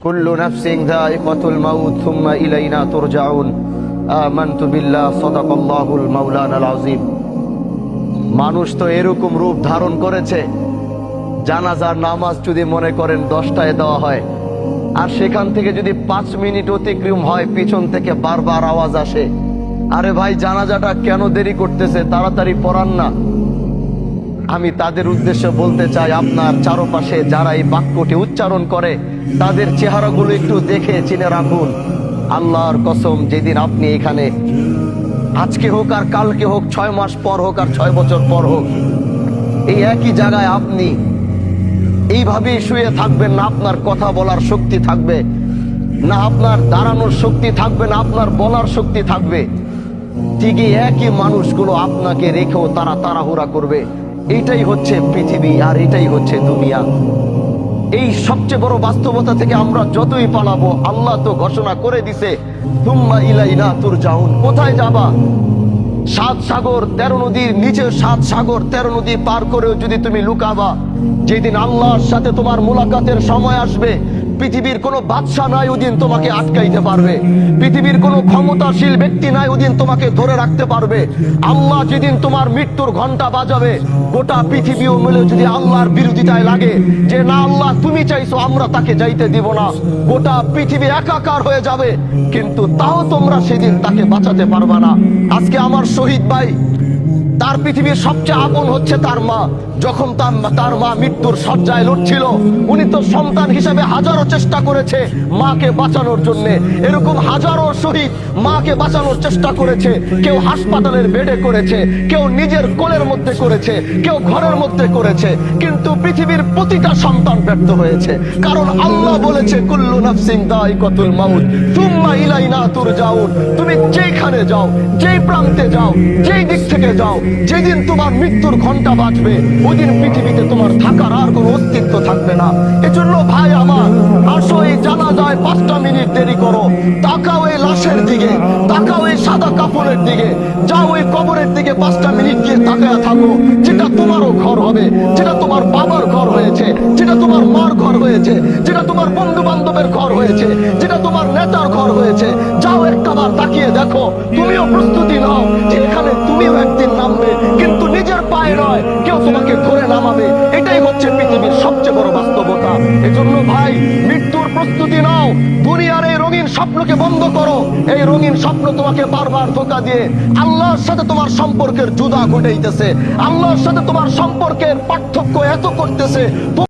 কুল্লু নাফসিন যায়িকাতুল মাউত সুম্মা ইলাইনা তুরজাউন। আমানতু বিল্লাহ, সাদাকাল্লাহুল মাওলানাল আযীম। মানুষ তো এরকম রূপ ধারণ করেছে, জানাজার নামাজ যদি মনে করেন 10টায় দেওয়া হয়, আর সেখান থেকে যদি 5 মিনিট অতিক্রম হয় পিছন থেকে বারবার আওয়াজ আসে, আরে ভাই জানাজাটা কেন দেরি করতেছে, তাড়াতাড়ি পড়ান না। আমি তাদের উদ্দেশ্যে বলতে চাই, আপনার চারপাশে যারা এই বাক্যটি উচ্চারণ করে তাদের চেহারাগুলো একটু দেখে চিনে রাখুন। আল্লাহর কসম, যেদিন আপনি এখানে, আজকে হোক আর কালকে হোক, 6 মাস পর হোক আর 6 বছর পর হোক, এই একই জায়গায় আপনি এইভাবেই শুয়ে থাকবেন, না আপনার কথা বলার শক্তি থাকবে, না আপনার দাঁড়ানোর শক্তি থাকবে, না আপনার বলার শক্তি থাকবে। ঠিকই একই মানুষগুলো আপনাকে রেখেও তারা তাড়াহুড়া করবে। এটাই হচ্ছে পৃথিবী, আর এটাই হচ্ছে দুনিয়া। এই সবচেয়ে বড় বাস্তবতা থেকে আমরা যতই পালাবো, আল্লাহ তো ঘোষণা করে দিছে, সুম্মা ইলাইনা তুরজাউন। কোথায় যাবা? 7 সাগর 13 নদীর নিচে, 7 সাগর 13 নদী পার করেও যদি তুমি লুকাবা, যেদিন আল্লাহর সাথে তোমার মুলাকাতের সময় আসবে, পৃথিবীর কোনো বাদশা নাই ওদিন তোমাকে আটকাইতে পারবে, পৃথিবীর কোনো ক্ষমতাশীল ব্যক্তি নাই ওদিন তোমাকে ধরে রাখতে পারবে। আল্লাহ যেদিন তোমার মৃত্যুর ঘন্টা বাজাবে, গোটা পৃথিবীও মিলে যদি আল্লাহর বিরোধিতায় লাগে যে না আল্লাহ তুমি চাইছো, আমরা তাকে যাইতে দিব না, গোটা পৃথিবী একাকার হয়ে যাবে, কিন্তু তাও তোমরা সেদিন তাকে বাঁচাতে পারবে না। আজকে আমার শহীদ ভাই, তার পৃথিবীর সবচেয়ে আপন হচ্ছে তার মা। যখন তার মা মৃত্যুর শয্যায় লড়ছিল, উনি তো সন্তান হিসেবে হাজারো চেষ্টা করেছে মাকে বাঁচানোর জন্য। এরকম হাজারো শহীদ মাকে বাঁচানোর চেষ্টা করেছে। কেউ হাসপাতালের বেডে করেছে, কেউ নিজের কোলের মধ্যে করেছে, কেউ ঘরের মধ্যে করেছে, কিন্তু পৃথিবীর প্রতিটা সন্তান ব্যর্থ হয়েছে। কারণ আল্লাহ বলেছে, কুল্লু নাফসিন যায়িকাতুল মাউত সুম্মা ইলাইনা তুরজাউন। তুমি যেখানে যাও, যেই প্রান্তে যাও, যেই দিক থেকে যাও, যেদিন তোমার মৃত্যুর ঘন্টা বাজবে, ওই দিন পৃথিবীতে তোমার থাকার আর কোনো অস্তিত্ব থাকবে না। এজন্য ভাই আমার, আসো এই জানাজায় 5টা মিনিট দেরি করো, তাকাও এই লাশের দিকে, তাকাও এই সাদা কাপড়ের দিকে, যাও ওই কবরের দিকে 5টা মিনিট গিয়ে তাকায়া থাকো। যেটা তোমারও ঘর হবে, যেটা তোমার বাবার ঘর হয়েছে, যেটা তোমার মার ঘর হয়েছে, যেটা তোমার বন্ধু বান্ধবের ঘর হয়েছে, যেটা তোমার নেতার ঘর হয়েছে, যাও একটাবার তাকিয়ে দেখো। তুমিও প্রস্তুতি নাও যে এখানে তুমিও একদিন নামবে, কিন্তু নিজের পায়ে নয়, কেউ তোমাকে ধরে নামাবে। এটাই হচ্ছে পৃথিবীর সবচেয়ে বড় বাস্তবতা। এজন্য ভাই, মৃত্যুর প্রস্তুতি নাও। দুনিয়ার এই রঙিন স্বপ্নকে বন্ধ করো। এই রঙিন স্বপ্ন তোমাকে বারবার ধোঁকা দিয়ে আল্লাহর সাথে তোমার সম্পর্কের জুদা ঘটাইতেছে, আল্লাহর সাথে তোমার সম্পর্কের পার্থক্য এত করতেছে।